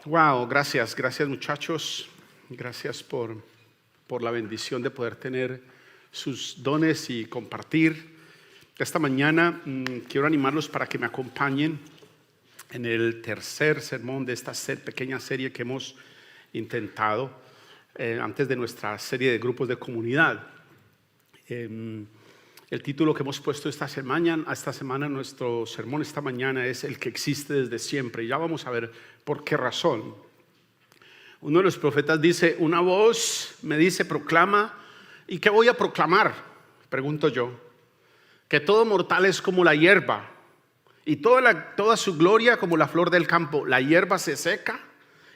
Wow, gracias muchachos. Gracias por la bendición de poder tener sus dones y compartir. Esta mañana quiero animarlos para que me acompañen en el tercer sermón de esta pequeña serie que hemos intentado antes de nuestra serie de grupos de comunidad. El título que hemos puesto esta semana, nuestro sermón esta mañana es El que existe desde siempre. Y ya vamos a ver por qué razón. Uno de los profetas dice, una voz me dice, proclama. ¿Y qué voy a proclamar? Pregunto yo. Que todo mortal es como la hierba, y toda su gloria como la flor del campo. La hierba se seca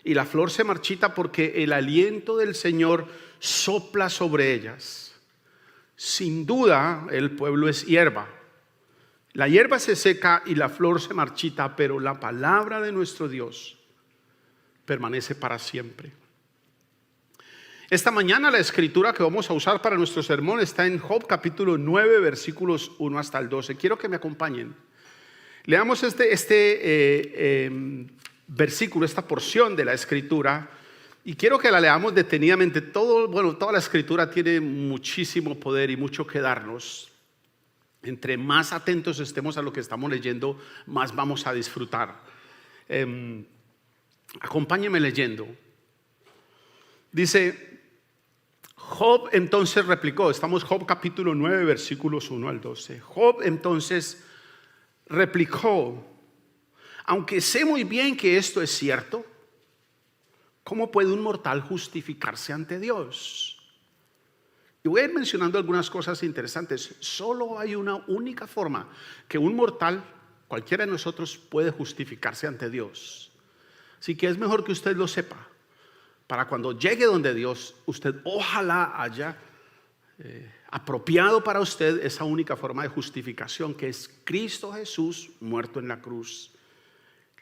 y la flor se marchita, porque el aliento del Señor sopla sobre ellas. Sin duda el pueblo es hierba. La hierba se seca y la flor se marchita, pero la palabra de nuestro Dios permanece para siempre. Esta mañana la escritura que vamos a usar para nuestro sermón está en Job capítulo 9 versículos 1 hasta el 12. Quiero que me acompañen. Leamos este versículo, esta porción de la escritura, y quiero que la leamos detenidamente. Toda la escritura tiene muchísimo poder y mucho que darnos. Entre más atentos estemos a lo que estamos leyendo, más vamos a disfrutar. Acompáñenme leyendo. Dice, Job entonces replicó. Estamos Job capítulo 9 versículos 1 al 12. Job entonces replicó: aunque sé muy bien que esto es cierto, ¿cómo puede un mortal justificarse ante Dios? Y voy a ir mencionando algunas cosas interesantes. Solo hay una única forma que un mortal, cualquiera de nosotros, puede justificarse ante Dios. Así que es mejor que usted lo sepa, para cuando llegue donde Dios, usted ojalá haya apropiado para usted esa única forma de justificación, que es Cristo Jesús muerto en la cruz.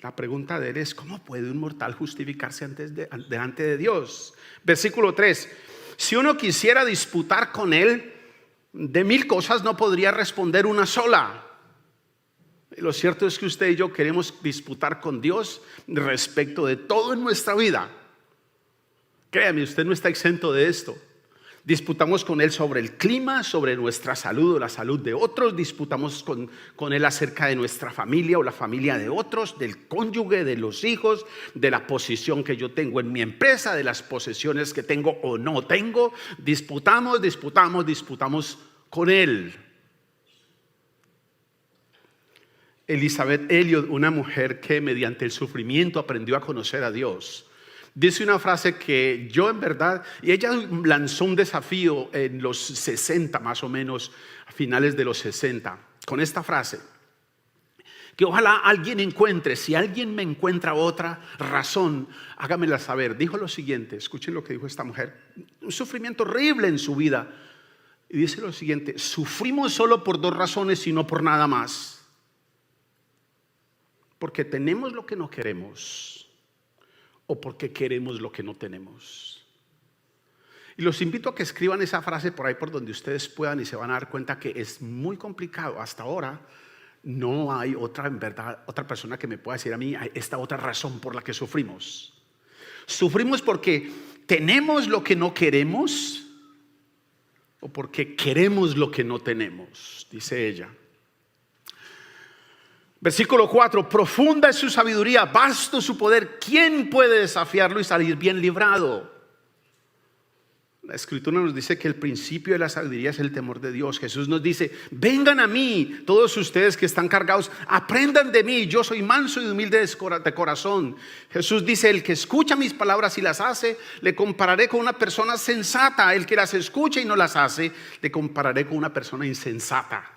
La pregunta de él es: ¿cómo puede un mortal justificarse delante de Dios? Versículo 3. Si uno quisiera disputar con él, de 1000 cosas no podría responder una sola. Y lo cierto es que usted y yo queremos disputar con Dios respecto de todo en nuestra vida. Créame, usted no está exento de esto. Disputamos con él sobre el clima, sobre nuestra salud o la salud de otros. Disputamos con él acerca de nuestra familia o la familia de otros, del cónyuge, de los hijos, de la posición que yo tengo en mi empresa, de las posesiones que tengo o no tengo. Disputamos con él. Elizabeth Elliot, una mujer que mediante el sufrimiento aprendió a conocer a Dios, dice una frase que yo en verdad, y ella lanzó un desafío en los 60 más o menos, a finales de los 60, con esta frase, que ojalá alguien encuentre, si alguien me encuentra otra razón, hágamela saber. Dijo lo siguiente, escuchen lo que dijo esta mujer, un sufrimiento horrible en su vida, y dice lo siguiente: sufrimos solo por 2 razones y no por nada más. Porque tenemos lo que no queremos, o porque queremos lo que no tenemos. Y los invito a que escriban esa frase por ahí por donde ustedes puedan, y se van a dar cuenta que es muy complicado. Hasta ahora no hay otra persona que me pueda decir a mí esta otra razón por la que sufrimos. Sufrimos porque tenemos lo que no queremos, o porque queremos lo que no tenemos, dice ella. Versículo 4, profunda es su sabiduría, vasto su poder, ¿quién puede desafiarlo y salir bien librado? La escritura nos dice que el principio de la sabiduría es el temor de Dios. Jesús nos dice: vengan a mí todos ustedes que están cargados, aprendan de mí, yo soy manso y humilde de corazón. Jesús dice: el que escucha mis palabras y las hace, le compararé con una persona sensata. El que las escucha y no las hace, le compararé con una persona insensata.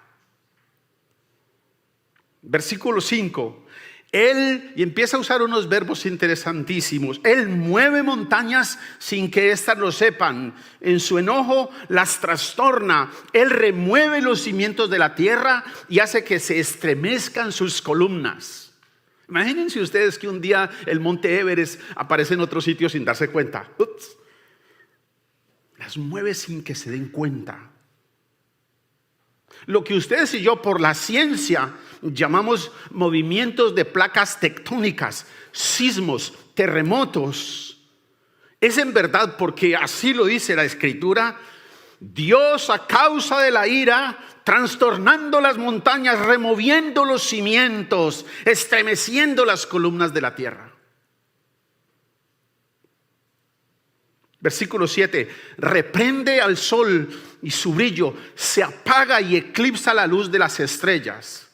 Versículo 5, y empieza a usar unos verbos interesantísimos. Él mueve montañas sin que éstas lo sepan. En su enojo las trastorna. Él remueve los cimientos de la tierra y hace que se estremezcan sus columnas. Imagínense ustedes que un día el monte Everest aparece en otro sitio sin darse cuenta. Ups. Las mueve sin que se den cuenta. Lo que ustedes y yo por la ciencia llamamos movimientos de placas tectónicas, sismos, terremotos, es en verdad porque así lo dice la Escritura. Dios, a causa de la ira, trastornando las montañas, removiendo los cimientos, estremeciendo las columnas de la tierra. Versículo 7, reprende al sol y su brillo se apaga y eclipsa la luz de las estrellas.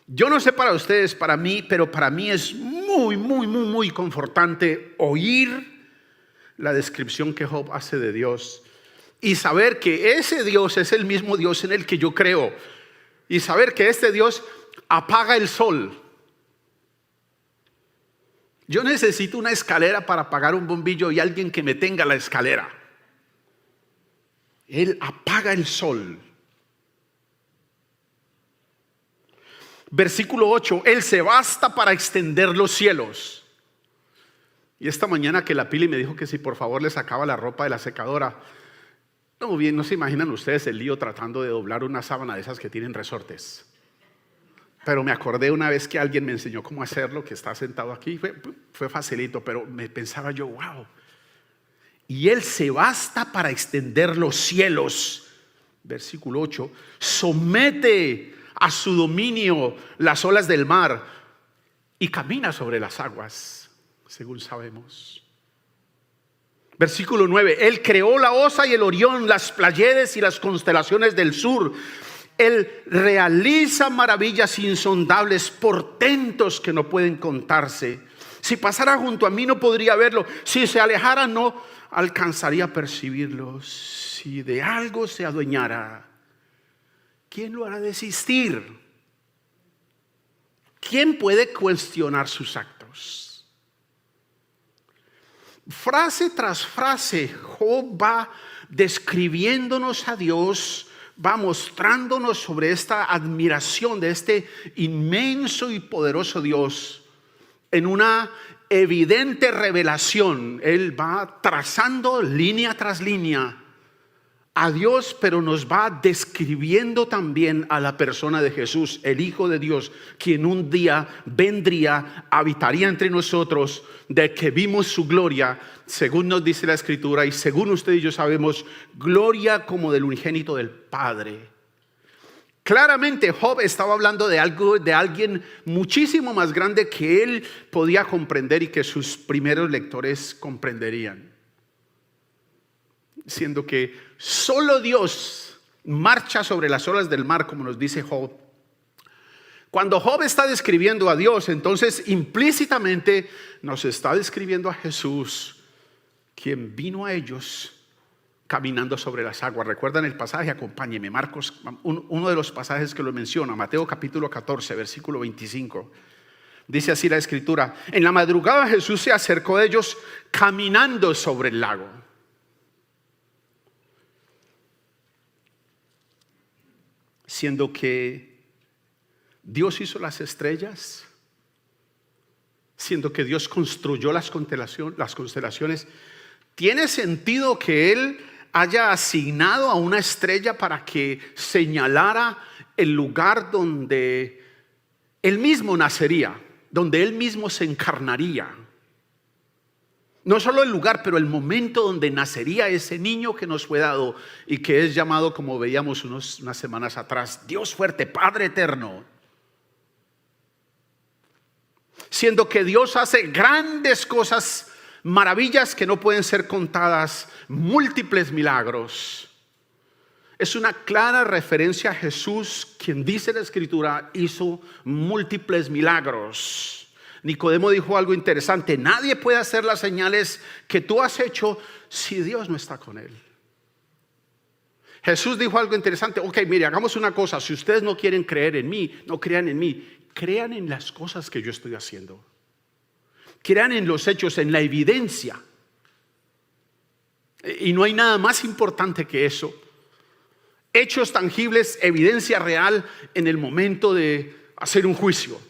Yo no sé para ustedes, para mí, pero para mí es muy confortante oír la descripción que Job hace de Dios y saber que ese Dios es el mismo Dios en el que yo creo, y saber que este Dios apaga el sol. Yo necesito una escalera para apagar un bombillo y alguien que me tenga la escalera. Él apaga el sol. Versículo 8, Él se basta para extender los cielos. Y esta mañana que la Pili me dijo que si por favor le sacaba la ropa de la secadora. No se imaginan ustedes el lío tratando de doblar una sábana de esas que tienen resortes. Pero me acordé una vez que alguien me enseñó cómo hacerlo, que está sentado aquí. Fue facilito, pero me pensaba yo, wow. Y Él se basta para extender los cielos. Versículo 8, somete a su dominio las olas del mar y camina sobre las aguas, según sabemos. Versículo 9, Él creó la Osa y el Orión, las Pleiades y las constelaciones del sur. Él realiza maravillas insondables, portentos que no pueden contarse. Si pasara junto a mí no podría verlo, si se alejara no alcanzaría a percibirlo. Si de algo se adueñara, ¿quién lo hará desistir? ¿Quién puede cuestionar sus actos? Frase tras frase, Job va describiéndonos a Dios, va mostrándonos sobre esta admiración de este inmenso y poderoso Dios en una evidente revelación. Él va trazando línea tras línea a Dios, pero nos va describiendo también a la persona de Jesús, el Hijo de Dios, quien un día vendría, habitaría entre nosotros, de que vimos su gloria, según nos dice la Escritura y según usted y yo sabemos, gloria como del unigénito del Padre. Claramente Job estaba hablando de algo, de alguien muchísimo más grande que él podía comprender y que sus primeros lectores comprenderían. Siendo que solo Dios marcha sobre las olas del mar, como nos dice Job. Cuando Job está describiendo a Dios, entonces implícitamente nos está describiendo a Jesús, quien vino a ellos caminando sobre las aguas. ¿Recuerdan el pasaje? Acompáñeme, Marcos, uno de los pasajes que lo menciona, Mateo capítulo 14, versículo 25. Dice así la Escritura: en la madrugada Jesús se acercó a ellos caminando sobre el lago. Siendo que Dios hizo las estrellas, siendo que Dios construyó las constelaciones, ¿tiene sentido que Él haya asignado a una estrella para que señalara el lugar donde Él mismo nacería, donde Él mismo se encarnaría? No solo el lugar, pero el momento donde nacería ese niño que nos fue dado y que es llamado, como veíamos unas semanas atrás, Dios fuerte, Padre eterno. Siendo que Dios hace grandes cosas, maravillas que no pueden ser contadas, múltiples milagros. Es una clara referencia a Jesús, quien dice la Escritura hizo múltiples milagros. Nicodemo dijo algo interesante: nadie puede hacer las señales que tú has hecho si Dios no está con él. Jesús dijo algo interesante: ok, mire, hagamos una cosa, si ustedes no quieren creer en mí, no crean en mí, crean en las cosas que yo estoy haciendo. Crean en los hechos, en la evidencia. Y no hay nada más importante que eso. Hechos tangibles, evidencia real en el momento de hacer un juicio.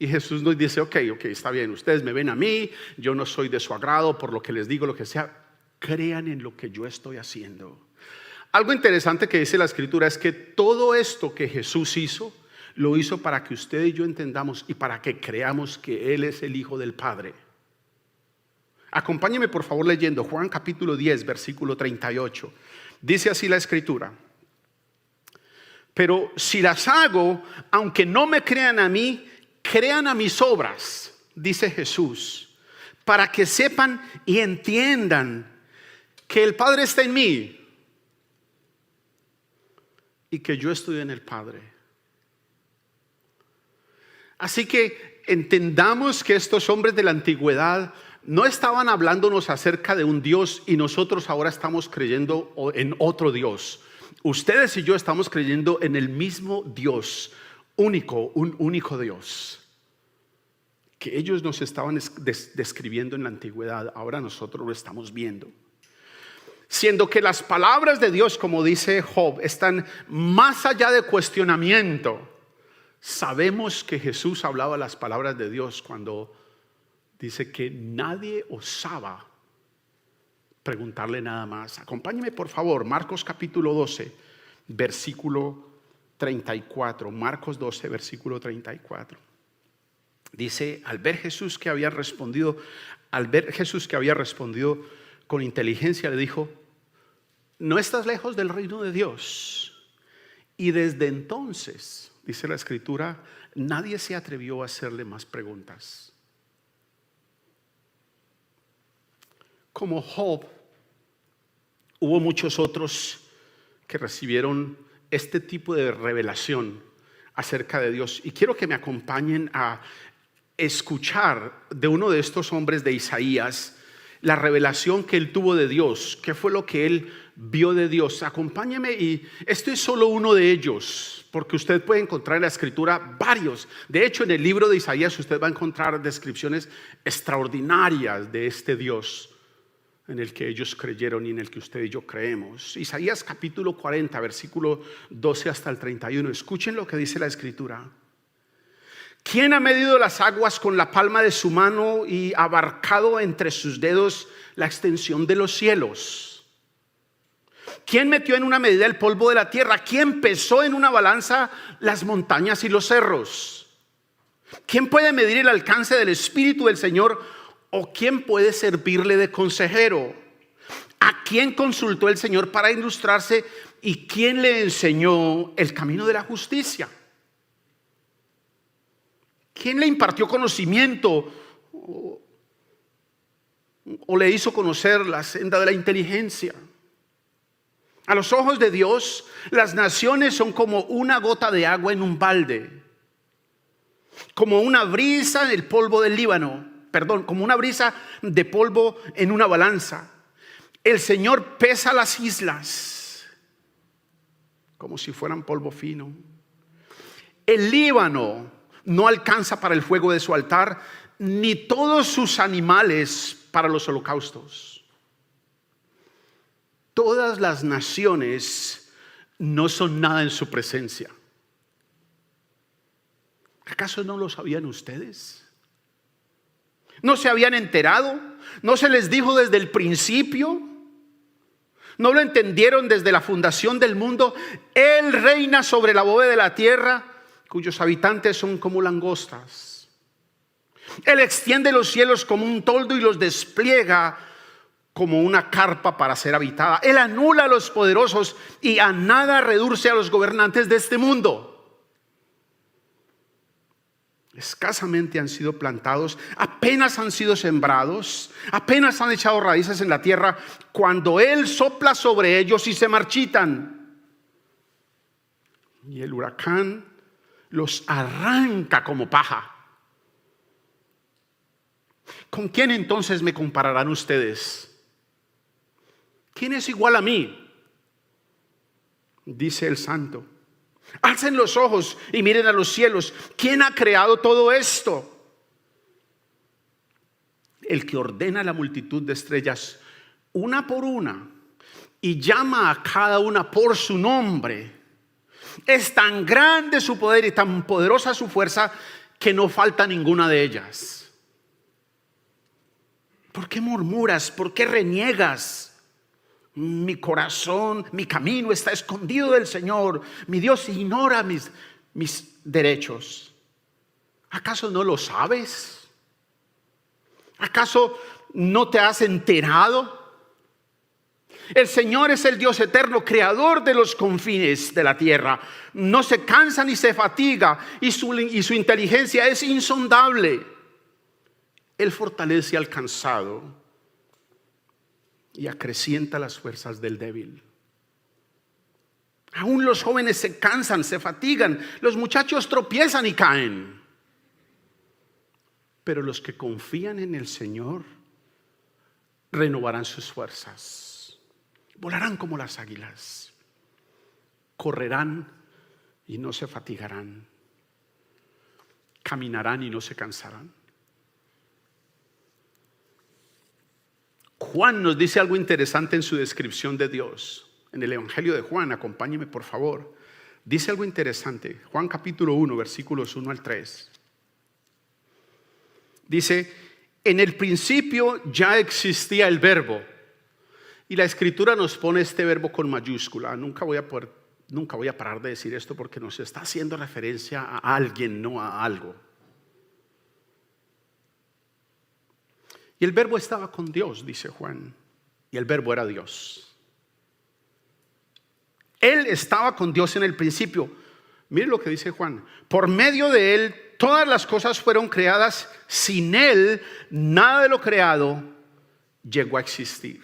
Y Jesús nos dice: ok, está bien, ustedes me ven a mí, yo no soy de su agrado por lo que les digo, lo que sea. Crean en lo que yo estoy haciendo. Algo interesante que dice la Escritura es que todo esto que Jesús hizo, lo hizo para que usted y yo entendamos y para que creamos que Él es el Hijo del Padre. Acompáñeme por favor leyendo Juan capítulo 10, versículo 38. Dice así la Escritura: pero si las hago, aunque no me crean a mí, crean a mis obras, dice Jesús, para que sepan y entiendan que el Padre está en mí y que yo estoy en el Padre. Así que entendamos que estos hombres de la antigüedad no estaban hablándonos acerca de un Dios y nosotros ahora estamos creyendo en otro Dios. Ustedes y yo estamos creyendo en el mismo Dios, único, un único Dios, que ellos nos estaban describiendo en la antigüedad. Ahora nosotros lo estamos viendo. Siendo que las palabras de Dios, como dice Job, están más allá de cuestionamiento. Sabemos que Jesús hablaba las palabras de Dios cuando dice que nadie osaba preguntarle nada más. Acompáñeme por favor, Marcos capítulo 12, versículo 34. Marcos 12, versículo 34. Dice, al ver Jesús que había respondido con inteligencia, le dijo: no estás lejos del reino de Dios. Y desde entonces, dice la Escritura, nadie se atrevió a hacerle más preguntas. Como Job, hubo muchos otros que recibieron este tipo de revelación acerca de Dios. Y quiero que me acompañen a escuchar de uno de estos hombres de Isaías la revelación que él tuvo de Dios. ¿Qué fue lo que él vio de Dios? Acompáñeme, y esto es solo uno de ellos, porque usted puede encontrar en la Escritura varios. De hecho, en el libro de Isaías usted va a encontrar descripciones extraordinarias de este Dios en el que ellos creyeron y en el que usted y yo creemos. Isaías capítulo 40, versículo 12 hasta el 31. Escuchen lo que dice la Escritura. ¿Quién ha medido las aguas con la palma de su mano y abarcado entre sus dedos la extensión de los cielos? ¿Quién metió en una medida el polvo de la tierra? ¿Quién pesó en una balanza las montañas y los cerros? ¿Quién puede medir el alcance del Espíritu del Señor? ¿O quién puede servirle de consejero? ¿A quién consultó el Señor para ilustrarse? ¿Y quién le enseñó el camino de la justicia? ¿Quién le impartió conocimiento o le hizo conocer la senda de la inteligencia? A los ojos de Dios, las naciones son como una gota de agua en un balde, como una brisa en el polvo del Líbano. Como una brisa de polvo en una balanza. El Señor pesa las islas como si fueran polvo fino. El Líbano no alcanza para el fuego de su altar, ni todos sus animales para los holocaustos. Todas las naciones no son nada en su presencia. ¿Acaso no lo sabían ustedes? ¿No se habían enterado? ¿No se les dijo desde el principio? ¿No lo entendieron desde la fundación del mundo? Él reina sobre la bóveda de la tierra, cuyos habitantes son como langostas. Él extiende los cielos como un toldo y los despliega como una carpa para ser habitada. Él anula a los poderosos y a nada reduce a los gobernantes de este mundo. Escasamente han sido plantados, apenas han sido sembrados, apenas han echado raíces en la tierra, cuando Él sopla sobre ellos y se marchitan. Y el huracán los arranca como paja. ¿Con quién entonces me compararán ustedes? ¿Quién es igual a mí? Dice el Santo. Alcen los ojos y miren a los cielos. ¿Quién ha creado todo esto? El que ordena la multitud de estrellas una por una y llama a cada una por su nombre. Es tan grande su poder y tan poderosa su fuerza que no falta ninguna de ellas. ¿Por qué murmuras? ¿Por qué reniegas? Mi corazón, mi camino está escondido del Señor. Mi Dios ignora mis derechos. ¿Acaso no lo sabes? ¿Acaso no te has enterado? El Señor es el Dios eterno, creador de los confines de la tierra. No se cansa ni se fatiga, y su inteligencia es insondable. Él fortalece al cansado y acrecienta las fuerzas del débil. Aún los jóvenes se cansan, se fatigan, los muchachos tropiezan y caen. Pero los que confían en el Señor renovarán sus fuerzas, volarán como las águilas, correrán y no se fatigarán, caminarán y no se cansarán. Juan nos dice algo interesante en su descripción de Dios. En el Evangelio de Juan, acompáñeme por favor. Dice algo interesante. Juan capítulo 1, versículos 1 al 3. Dice, en el principio ya existía el verbo. Y la escritura nos pone este verbo con mayúscula. Nunca voy a parar de decir esto porque nos está haciendo referencia a alguien, no a algo. Y el verbo estaba con Dios, dice Juan. Y el verbo era Dios. Él estaba con Dios en el principio. Mire lo que dice Juan. Por medio de Él todas las cosas fueron creadas. Sin Él nada de lo creado llegó a existir.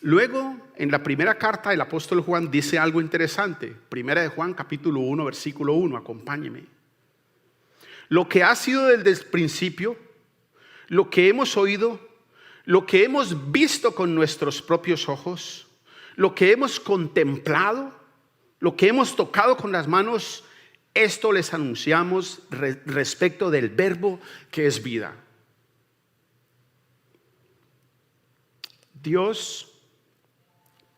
Luego, en la primera carta del apóstol Juan dice algo interesante. Primera de Juan capítulo 1, versículo 1. Acompáñeme. Lo que ha sido desde el principio, lo que hemos oído, lo que hemos visto con nuestros propios ojos, lo que hemos contemplado, lo que hemos tocado con las manos, esto les anunciamos respecto del verbo que es vida. Dios,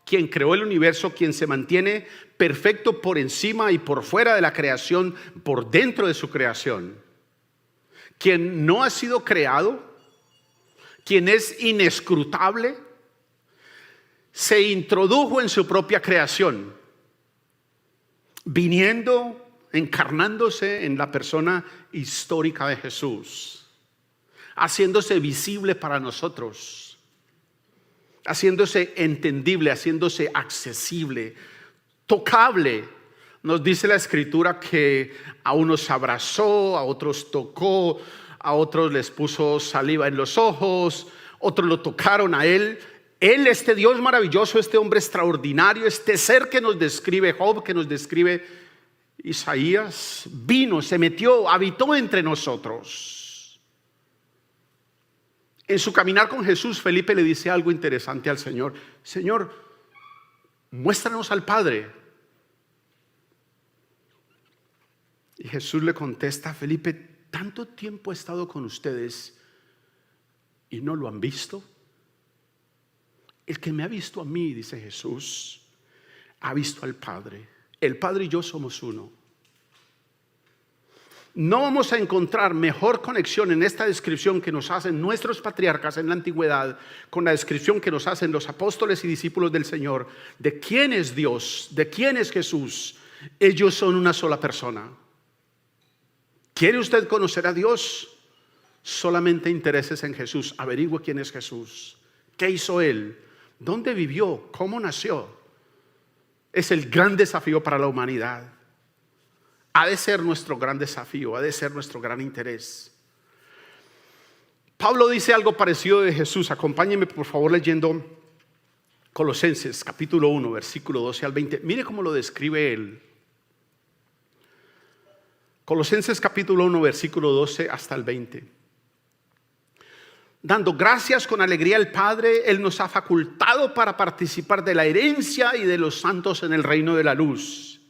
quien creó el universo, quien se mantiene perfecto por encima y por fuera de la creación, por dentro de su creación, quien no ha sido creado, quien es inescrutable, se introdujo en su propia creación, viniendo, encarnándose en la persona histórica de Jesús, haciéndose visible para nosotros, haciéndose entendible, haciéndose accesible, tocable. Nos dice la escritura que a unos abrazó, a otros tocó, a otros les puso saliva en los ojos, otros lo tocaron a Él. Él, este Dios maravilloso, este hombre extraordinario, este ser que nos describe Job, que nos describe Isaías, vino, se metió, habitó entre nosotros. En su caminar con Jesús, Felipe le dice algo interesante al Señor. Señor, muéstranos al Padre. Y Jesús le contesta, Felipe, tanto tiempo he estado con ustedes y no lo han visto. El que me ha visto a mí, dice Jesús, ha visto al Padre. El Padre y yo somos uno. No vamos a encontrar mejor conexión en esta descripción que nos hacen nuestros patriarcas en la antigüedad con la descripción que nos hacen los apóstoles y discípulos del Señor de quién es Dios, de quién es Jesús. Ellos son una sola persona. ¿Quiere usted conocer a Dios? Solamente intereses en Jesús. Averigüe quién es Jesús. ¿Qué hizo Él? ¿Dónde vivió? ¿Cómo nació? Es el gran desafío para la humanidad. Ha de ser nuestro gran desafío, ha de ser nuestro gran interés. Pablo dice algo parecido de Jesús. Acompáñenme por favor leyendo Colosenses capítulo 1, versículo 12 al 20. Mire cómo lo describe él. Colosenses capítulo 1, versículo 12 hasta el 20. Dando gracias con alegría al Padre, Él nos ha facultado para participar de la herencia y de los santos en el reino de la luz.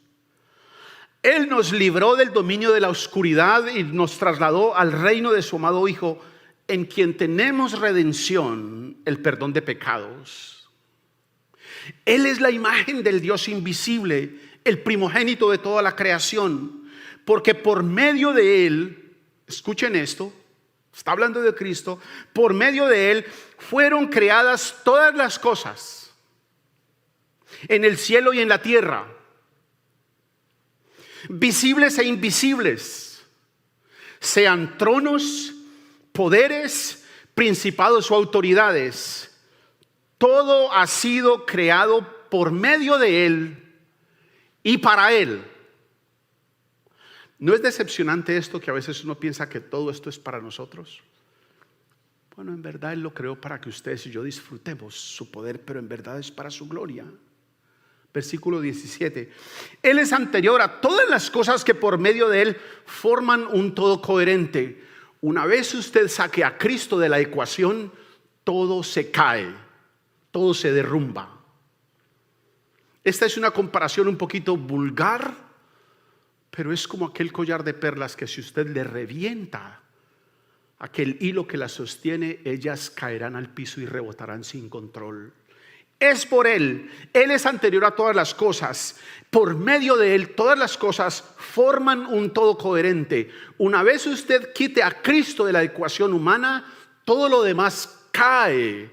Él nos libró del dominio de la oscuridad y nos trasladó al reino de su amado Hijo, en quien tenemos redención, el perdón de pecados. Él es la imagen del Dios invisible, el primogénito de toda la creación, porque por medio de Él, escuchen esto, está hablando de Cristo, por medio de Él fueron creadas todas las cosas, en el cielo y en la tierra, visibles e invisibles, sean tronos, poderes, principados o autoridades. Todo ha sido creado por medio de Él y para Él. ¿No es decepcionante esto, que a veces uno piensa que todo esto es para nosotros? Bueno, en verdad Él lo creó para que ustedes y yo disfrutemos su poder, pero en verdad es para su gloria. Versículo 17. Él es anterior a todas las cosas que por medio de Él forman un todo coherente. Una vez usted saque a Cristo de la ecuación, todo se cae, todo se derrumba. Esta es una comparación un poquito vulgar, pero es como aquel collar de perlas que si usted le revienta aquel hilo que las sostiene, ellas caerán al piso y rebotarán sin control. Es por Él, Él es anterior a todas las cosas, por medio de Él todas las cosas forman un todo coherente. Una vez usted quite a Cristo de la ecuación humana, todo lo demás cae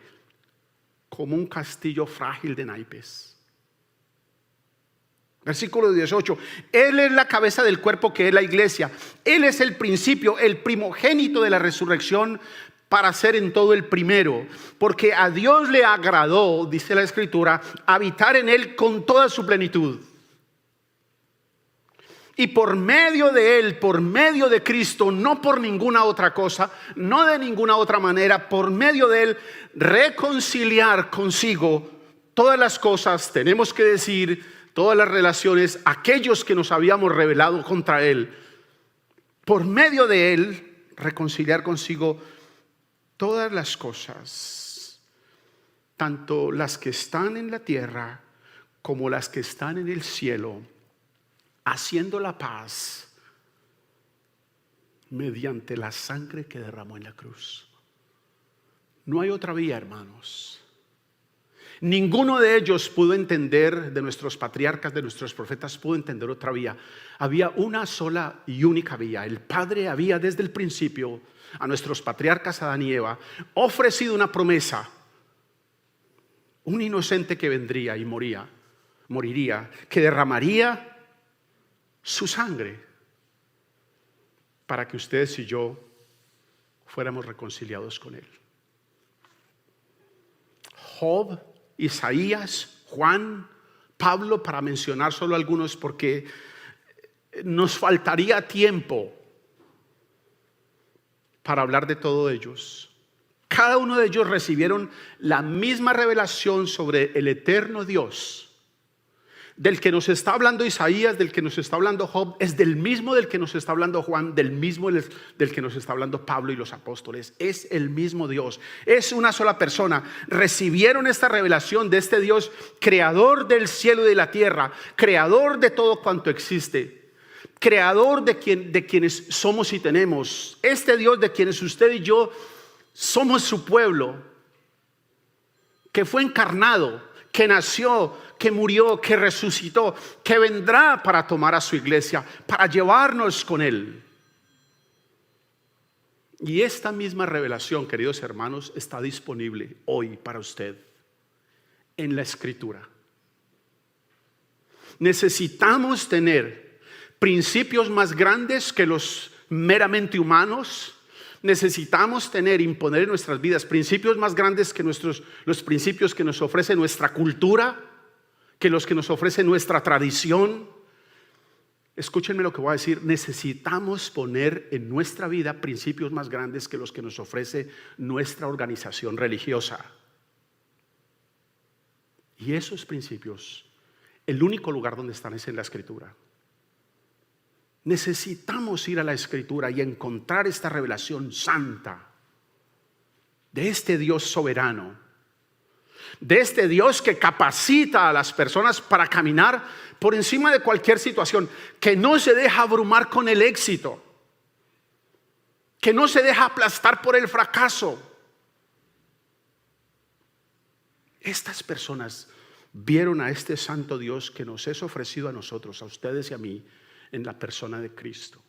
como un castillo frágil de naipes. Versículo 18. Él es la cabeza del cuerpo, que es la iglesia. Él es el principio, el primogénito de la resurrección, para ser en todo el primero, porque a Dios le agradó, dice la Escritura, habitar en Él con toda su plenitud. Y por medio de Él, por medio de Cristo, no por ninguna otra cosa, no de ninguna otra manera, por medio de Él, reconciliar consigo todas las cosas, tenemos que decir, todas las relaciones, aquellos que nos habíamos rebelado contra Él. Por medio de Él, reconciliar consigo todas las cosas, tanto las que están en la tierra como las que están en el cielo, haciendo la paz mediante la sangre que derramó en la cruz. No hay otra vía, hermanos. Ninguno de ellos pudo entender, de nuestros patriarcas, de nuestros profetas, pudo entender otra vía. Había una sola y única vía. El Padre había desde el principio a nuestros patriarcas Adán y Eva ofrecido una promesa: un inocente que vendría y moriría, que derramaría su sangre para que ustedes y yo fuéramos reconciliados con Él. Job, Isaías, Juan, Pablo, para mencionar solo algunos, porque nos faltaría tiempo para hablar de todos ellos. Cada uno de ellos recibieron la misma revelación sobre el eterno Dios. Del que nos está hablando Isaías, del que nos está hablando Job, es del mismo del que nos está hablando Juan, del mismo del que nos está hablando Pablo y los apóstoles. Es el mismo Dios, es una sola persona. Recibieron esta revelación de este Dios, creador del cielo y de la tierra, creador de todo cuanto existe, creador de quienes somos y tenemos. Este Dios de quienes usted y yo somos su pueblo, que fue encarnado, que nació, que murió, que resucitó, que vendrá para tomar a su iglesia, para llevarnos con Él. Y esta misma revelación, queridos hermanos, está disponible hoy para usted en la Escritura. Necesitamos tener principios más grandes que los meramente humanos. Necesitamos imponer en nuestras vidas principios más grandes que los principios que nos ofrece nuestra cultura, que los que nos ofrece nuestra tradición. Escúchenme lo que voy a decir. Necesitamos poner en nuestra vida principios más grandes que los que nos ofrece nuestra organización religiosa. Y esos principios, el único lugar donde están es en la Escritura. Necesitamos ir a la Escritura y encontrar esta revelación santa de este Dios soberano, de este Dios que capacita a las personas para caminar por encima de cualquier situación, que no se deja abrumar con el éxito, que no se deja aplastar por el fracaso. Estas personas vieron a este santo Dios que nos es ofrecido a nosotros, a ustedes y a mí, en la persona de Cristo.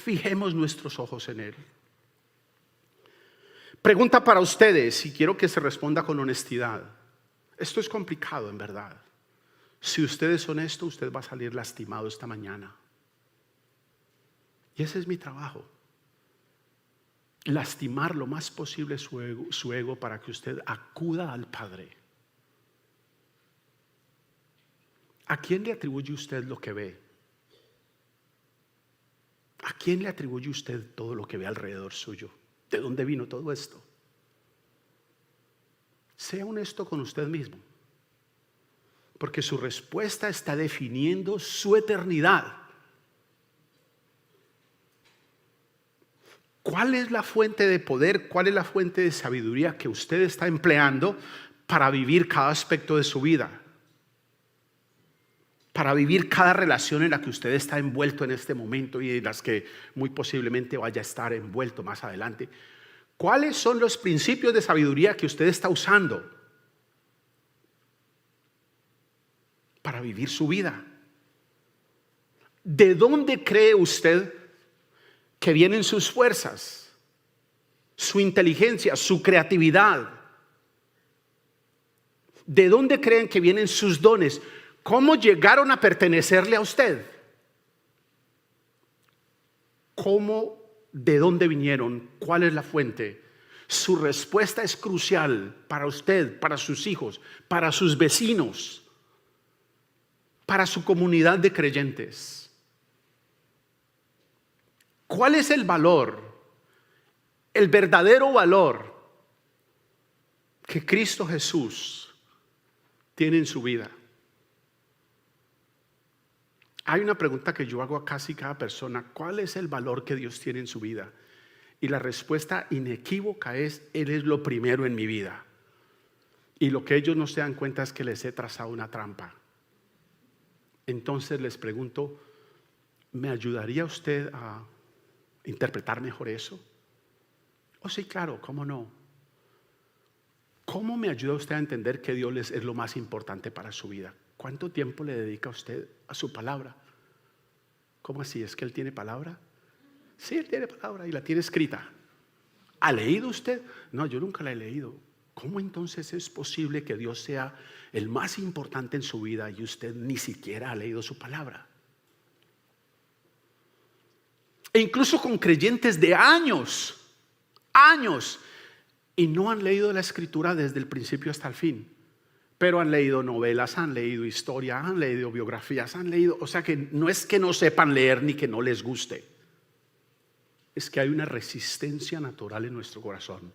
Fijemos nuestros ojos en Él. Pregunta para ustedes, y quiero que se responda con honestidad. Esto es complicado, en verdad. Si usted es honesto, usted va a salir lastimado esta mañana. Y ese es mi trabajo. Lastimar lo más posible su ego para que usted acuda al Padre. ¿A quién le atribuye usted lo que ve? ¿A quién le atribuye usted todo lo que ve alrededor suyo? ¿De dónde vino todo esto? Sea honesto con usted mismo, porque su respuesta está definiendo su eternidad. ¿Cuál es la fuente de poder? ¿Cuál es la fuente de sabiduría que usted está empleando para vivir cada aspecto de su vida? Para vivir cada relación en la que usted está envuelto en este momento y en las que muy posiblemente vaya a estar envuelto más adelante. ¿Cuáles son los principios de sabiduría que usted está usando para vivir su vida? ¿De dónde cree usted que vienen sus fuerzas, su inteligencia, su creatividad? ¿De dónde creen que vienen sus dones? ¿Cómo llegaron a pertenecerle a usted? ¿Cómo? ¿De dónde vinieron? ¿Cuál es la fuente? Su respuesta es crucial para usted, para sus hijos, para sus vecinos, para su comunidad de creyentes. ¿Cuál es el valor, el verdadero valor que Cristo Jesús tiene en su vida? Hay una pregunta que yo hago a casi cada persona: ¿cuál es el valor que Dios tiene en su vida? Y la respuesta inequívoca es: Él es lo primero en mi vida. Y lo que ellos no se dan cuenta es que les he trazado una trampa. Entonces les pregunto: ¿me ayudaría usted a interpretar mejor eso? Oh, sí, claro, ¿cómo no? ¿Cómo me ayuda usted a entender que Dios es lo más importante para su vida? ¿Cuánto tiempo le dedica usted a su palabra? ¿Cómo así? ¿Es que Él tiene palabra? Sí, Él tiene palabra y la tiene escrita. ¿Ha leído usted? No, yo nunca la he leído. ¿Cómo entonces es posible que Dios sea el más importante en su vida y usted ni siquiera ha leído su palabra? E incluso con creyentes de años, y no han leído la Escritura desde el principio hasta el fin. Pero han leído novelas, han leído historia, han leído biografías, han leído, o sea que no es que no sepan leer ni que no les guste. Es que hay una resistencia natural en nuestro corazón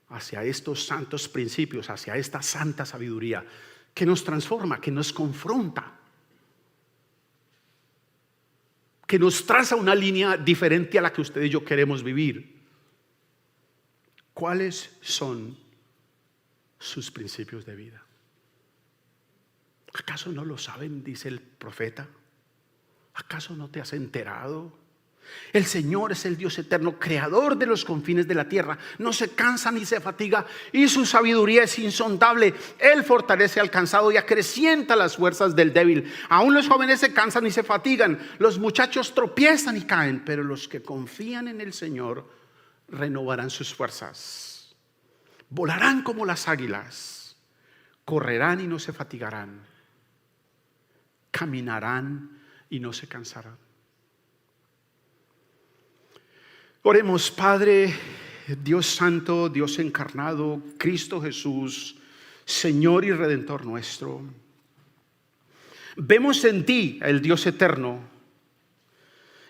hacia estos santos principios, hacia esta santa sabiduría que nos transforma, que nos confronta, que nos traza una línea diferente a la que usted y yo queremos vivir. ¿Cuáles son sus principios de vida? ¿Acaso no lo saben? Dice el profeta. ¿Acaso no te has enterado? El Señor es el Dios eterno, creador de los confines de la tierra. No se cansa ni se fatiga y su sabiduría es insondable. Él fortalece al cansado y acrecienta las fuerzas del débil. Aún los jóvenes se cansan y se fatigan, los muchachos tropiezan y caen, pero los que confían en el Señor renovarán sus fuerzas. Volarán como las águilas, correrán y no se fatigarán, caminarán y no se cansarán. Oremos. Padre, Dios santo, Dios encarnado, Cristo Jesús, Señor y Redentor nuestro, vemos en ti el Dios eterno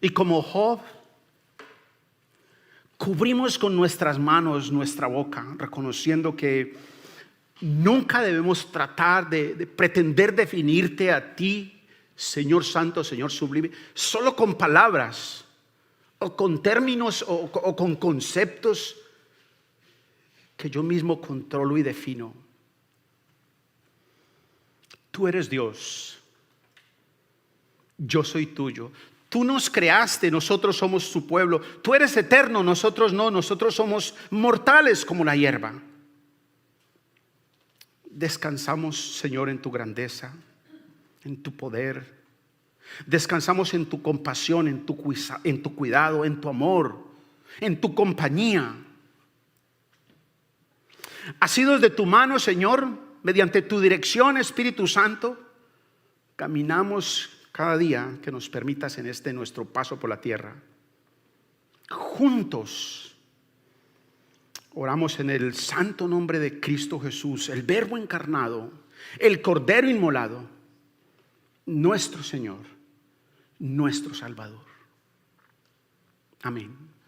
y como Job cubrimos con nuestras manos nuestra boca, reconociendo que nunca debemos tratar de pretender definirte a ti, Señor santo, Señor sublime, solo con palabras o con términos o con conceptos que yo mismo controlo y defino. Tú eres Dios, yo soy tuyo. Tú nos creaste, nosotros somos tu pueblo. Tú eres eterno, nosotros no, nosotros somos mortales como la hierba. Descansamos, Señor, en tu grandeza, en tu poder. Descansamos en tu compasión, en tu cuidado, en tu amor, en tu compañía. Asidos de tu mano, Señor, mediante tu dirección, Espíritu Santo, caminamos cada día que nos permitas en este nuestro paso por la tierra. Juntos oramos en el santo nombre de Cristo Jesús, el Verbo encarnado, el Cordero inmolado, nuestro Señor, nuestro Salvador. Amén.